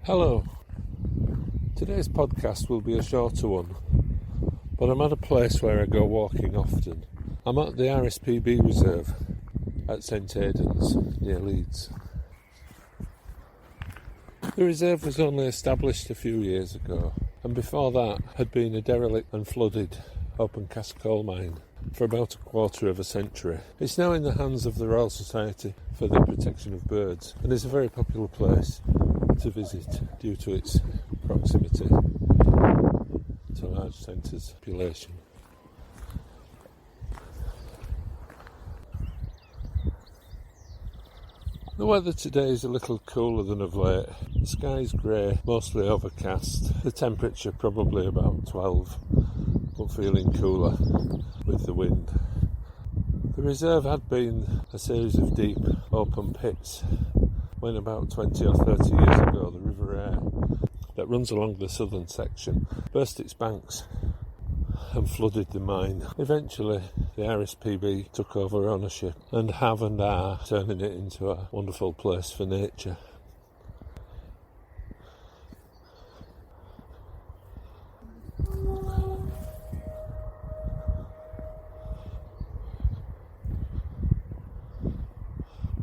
Hello. Today's podcast will be a shorter one, but I'm at a place where I go walking often. I'm at the RSPB reserve at St Aidan's near Leeds. The reserve was only established a few years ago, and before that had been a derelict and flooded opencast coal mine for about a quarter of a century. It's now in the hands of the Royal Society for the Protection of Birds and is a very popular place to visit due to its proximity to large centres of population. The weather today is a little cooler than of late. The sky is grey, mostly overcast. The temperature probably about 12, but feeling cooler with the wind. The reserve had been a series of deep open pits when about 20 or 30 years ago the River Aire that runs along the southern section burst its banks and flooded the mine. Eventually the RSPB took over ownership and have and are turning it into a wonderful place for nature.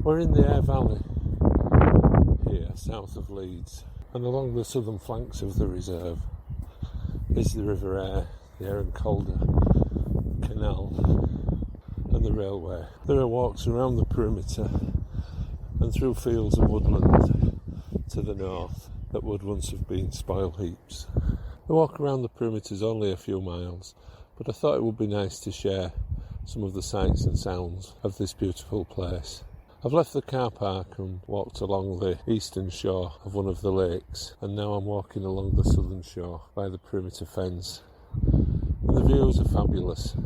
We're in the Aire Valley here, south of Leeds, and along the southern flanks of the reserve is the River Aire, the Aire Canal and the railway. There are walks around the perimeter and through fields and woodland to the north that would once have been spoil heaps. The walk around the perimeter is only a few miles, but I thought it would be nice to share some of the sights and sounds of this beautiful place. I've left the car park and walked along the eastern shore of one of the lakes, and now I'm walking along the southern shore by the perimeter fence. And the views are fabulous.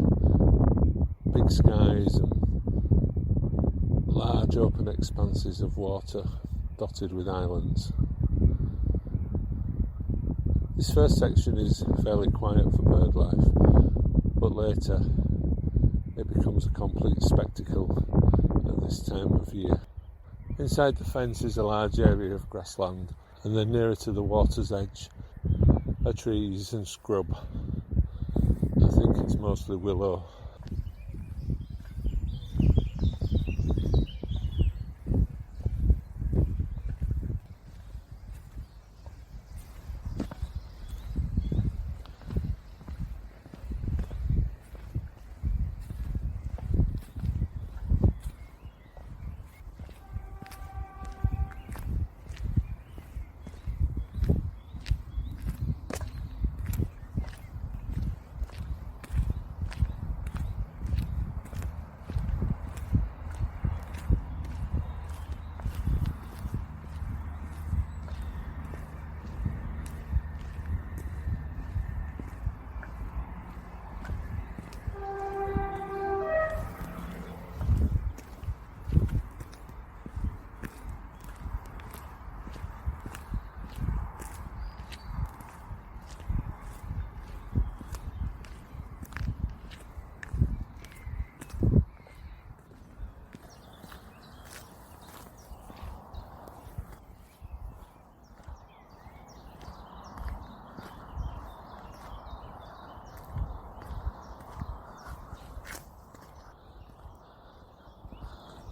Big skies and large open expanses of water dotted with islands. This first section is fairly quiet for birdlife, but later it becomes a complete spectacle at this time of year. Inside the fence is a large area of grassland, and then nearer to the water's edge are trees and scrub. I think it's mostly willow.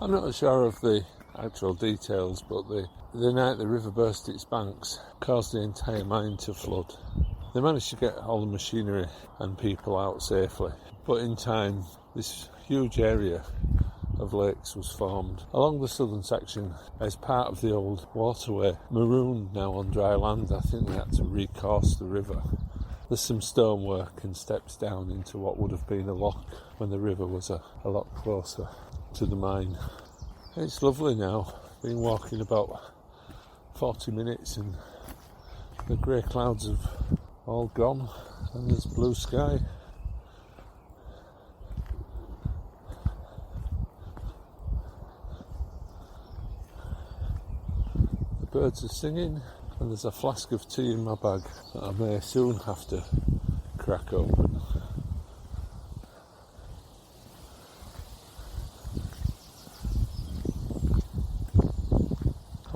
I'm not sure of the actual details, but the night the river burst its banks caused the entire mine to flood. They managed to get all the machinery and people out safely, but in time this huge area of lakes was formed along the southern section as part of the old waterway, marooned now on dry land. I think they had to recourse the river. There's some stonework and steps down into what would have been a lock when the river was a lot closer to the mine. It's lovely now. Been walking about 40 minutes and the grey clouds have all gone and there's blue sky. The birds are singing and there's a flask of tea in my bag that I may soon have to crack open.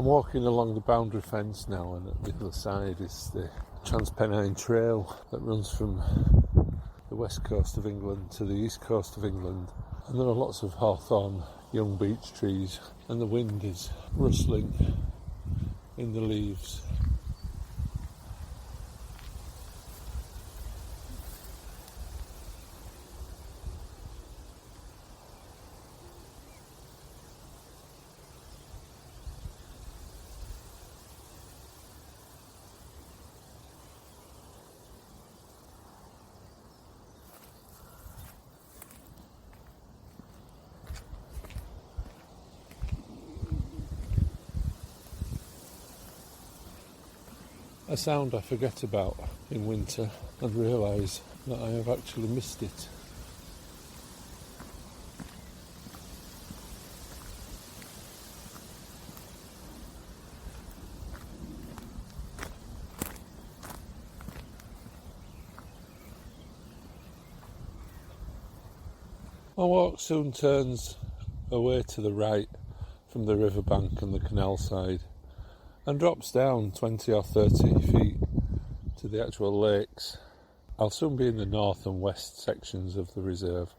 I'm walking along the boundary fence now, and at the other side is the Transpennine Trail that runs from the west coast of England to the east coast of England. And there are lots of hawthorn, young beech trees, and the wind is rustling in the leaves. A sound I forget about in winter and realise that I have actually missed it. My walk soon turns away to the right from the riverbank and the canal side, and drops down 20 or 30 feet to the actual lakes. I'll soon be in the north and west sections of the reserve.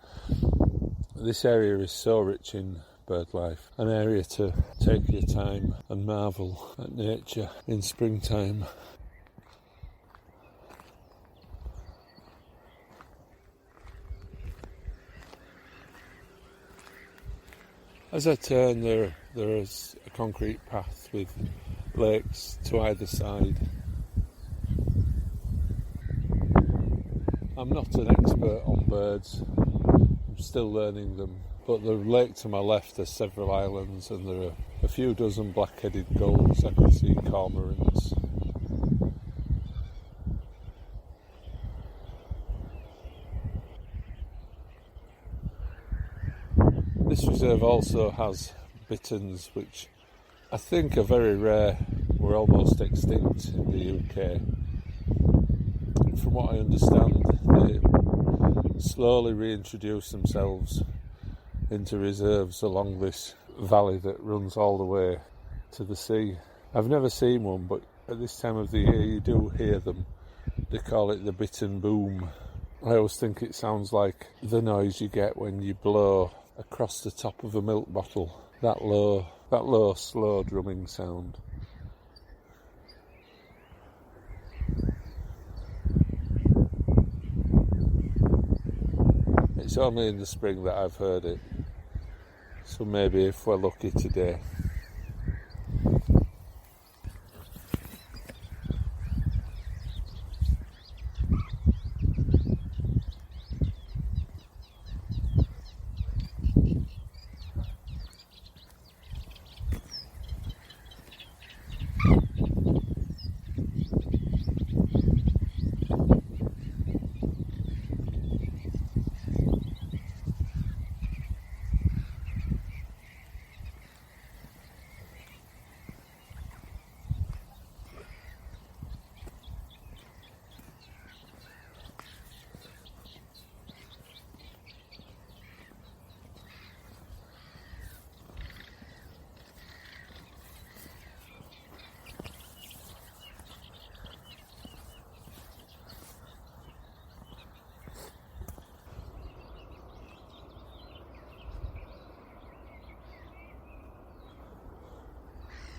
This area is so rich in birdlife, an area to take your time and marvel at nature in springtime. As I turn, there is a concrete path with lakes to either side. I'm not an expert on birds, I'm still learning them, but the lake to my left has several islands, and there are a few dozen black-headed gulls. I can see cormorants. This reserve also has bitterns, which I think are very rare. We're almost extinct in the UK. From what I understand, they slowly reintroduce themselves into reserves along this valley that runs all the way to the sea. I've never seen one, but at this time of the year you do hear them. They call it the bittern boom. I always think it sounds like the noise you get when you blow across the top of a milk bottle. That low, slow drumming sound. It's only in the spring that I've heard it, so maybe if we're lucky today.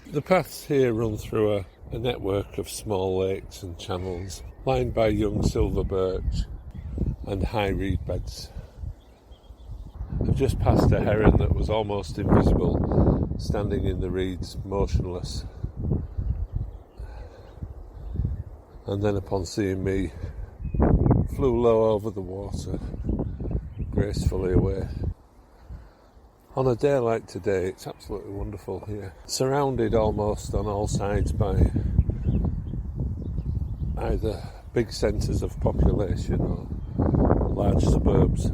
The paths here run through a network of small lakes and channels, lined by young silver birch and high reedbeds. I've just passed a heron that was almost invisible, standing in the reeds, motionless. And then upon seeing me, flew low over the water, gracefully away. On a day like today, it's absolutely wonderful here. Surrounded almost on all sides by either big centres of population or large suburbs.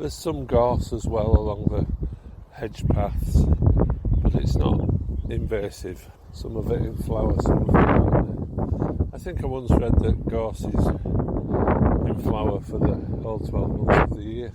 There's some gorse as well along the hedge paths, but it's not invasive. Some of it in flower, some of it not. I think I once read that gorse is in flower for the whole 12 months of the year.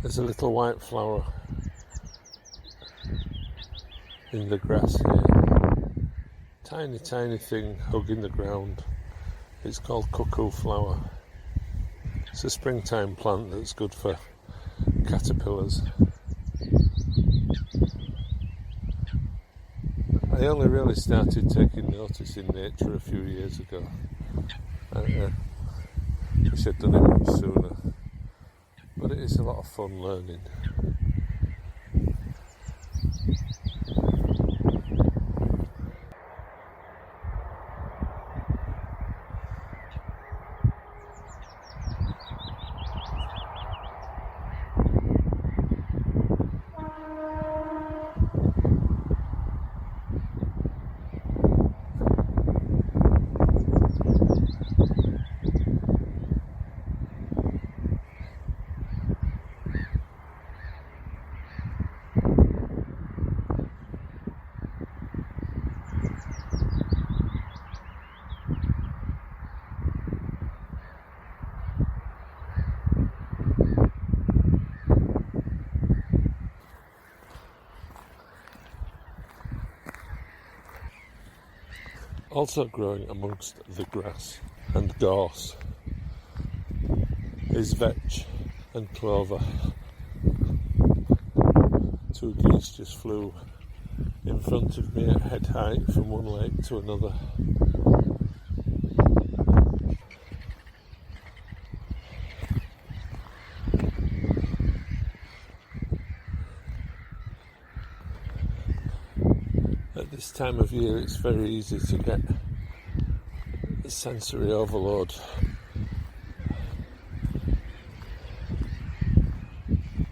There's a little white flower in the grass here. Tiny, tiny thing hugging the ground. It's called cuckoo flower. It's a springtime plant that's good for caterpillars. I only really started taking notice in nature a few years ago. I wish I'd done it much sooner. But it is a lot of fun learning. Also growing amongst the grass and gorse is vetch and clover. Two geese just flew in front of me at head height from one lake to another. At this time of year it's very easy to get sensory overload.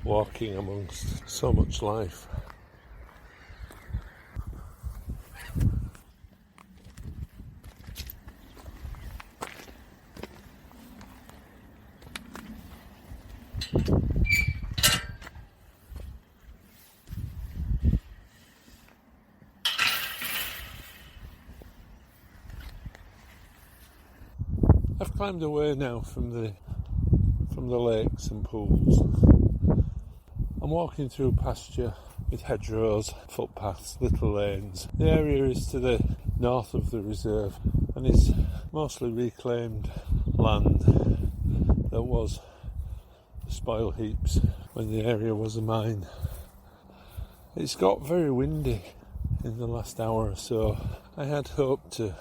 Walking amongst so much life. I've climbed away now from the lakes and pools. I'm walking through pasture with hedgerows, footpaths, little lanes. The area is to the north of the reserve and is mostly reclaimed land that was spoil heaps when the area was a mine. It's got very windy in the last hour or so. I had hoped to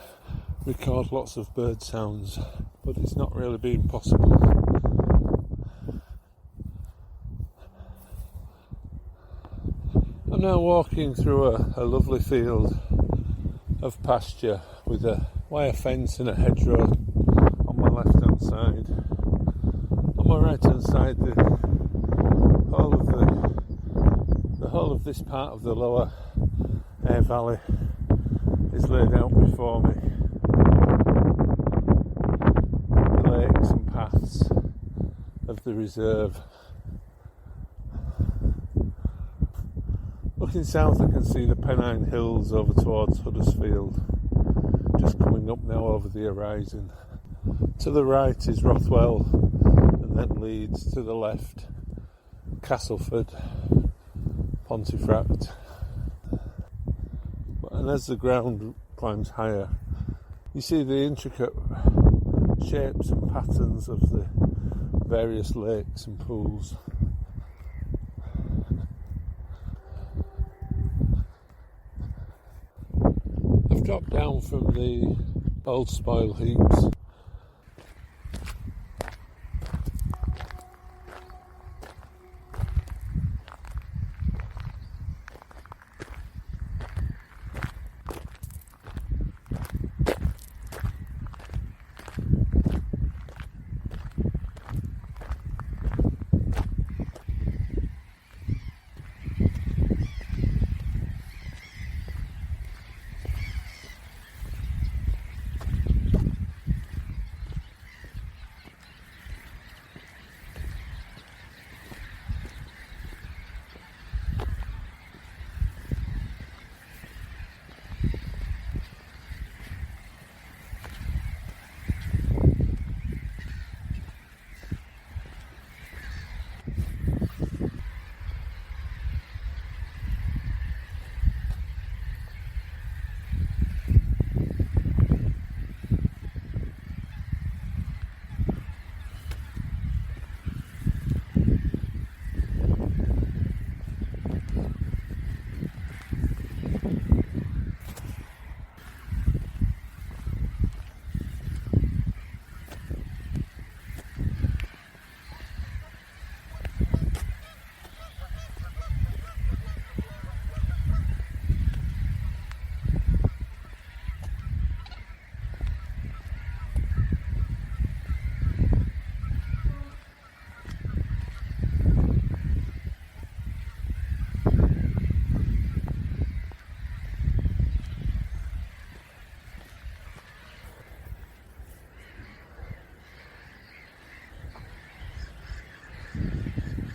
record lots of bird sounds, but it's not really been possible. I'm now walking through a lovely field of pasture with a wire fence and a hedgerow on my left hand side. On my right hand side, the whole of this part of the lower Aire Valley is laid out before me. The lakes and paths of the reserve. Looking south I can see the Pennine Hills over towards Huddersfield. just coming up now over the horizon. To the right is Rothwell, and then Leeds. To the left, Castleford, Pontefract. And as the ground climbs higher, you see the intricate shapes and patterns of the various lakes and pools. I've dropped down from the old spoil heaps.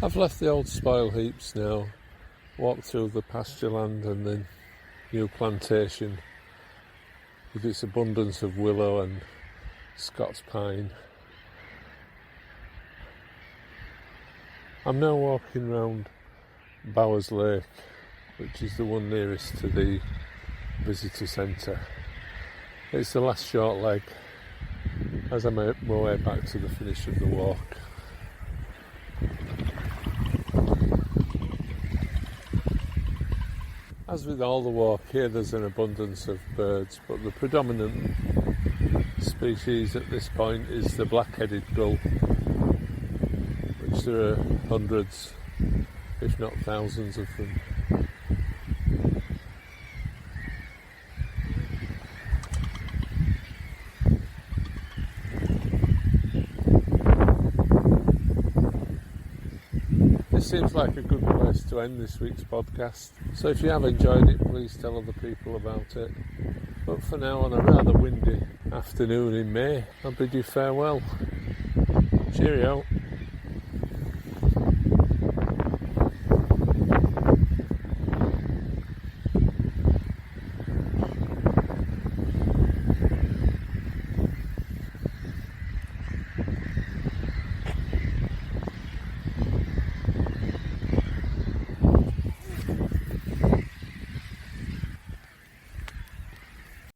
I've left the old spoil heaps now, walked through the pasture land and the new plantation with its abundance of willow and Scots pine. I'm now walking round Bowersley, which is the one nearest to the visitor centre. It's the last short leg as I make my way back to the finish of the walk. As with all the walk here, there's an abundance of birds, but the predominant species at this point is the black-headed gull, which there are hundreds, if not thousands of them. This seems like a good place to end this week's podcast. So if you have enjoyed it, please tell other people about it. But for now, on a rather windy afternoon in May, I'll bid you farewell. Cheerio.